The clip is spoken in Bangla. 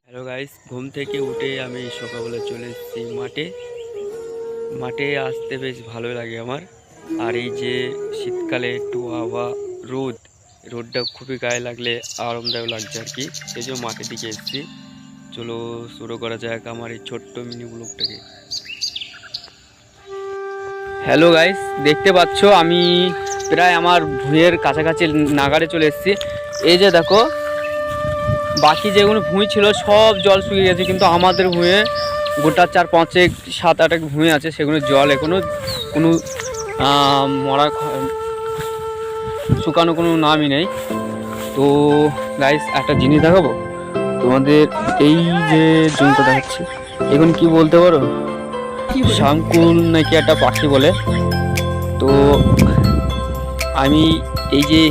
হ্যালো গাইস, ঘুম থেকে উঠে আমি সকালবেলা চলে এসেছি মাঠে আসতে বেশ ভালো লাগে আমার। আর এই যে শীতকালে একটু হাওয়া, রোদটা খুবই গায়ে লাগলে আরামদায়ক লাগছে আর কি। এই যে মাঠের দিকে এসেছি, চলো শুরু করা যাক আমার এই ছোট্ট মিনি ব্লগটাকে। হ্যালো গাইস, দেখতে পাচ্ছ আমি প্রায় আমার ভুঁইয়ের কাছাকাছি নাগারে চলে এসেছি। এই যে দেখো, বাকি যেগুলো ভুঁই ছিল সব জল শুকিয়ে গেছে, কিন্তু আমাদের ভুঁয়ে গোটা 4-5 7-8 ভুঁই আছে, সেগুলো জল এখনো কোনো মরা শুকানো কোনো নামই নেই। তো গাইস, একটা জিনিস দেখাবো তোমাদের। এই যে জমিটা দেখাচ্ছি, এখন কি বলতে পারো, শামকুল নাকি একটা পাখি বলে। তো আমি এই যে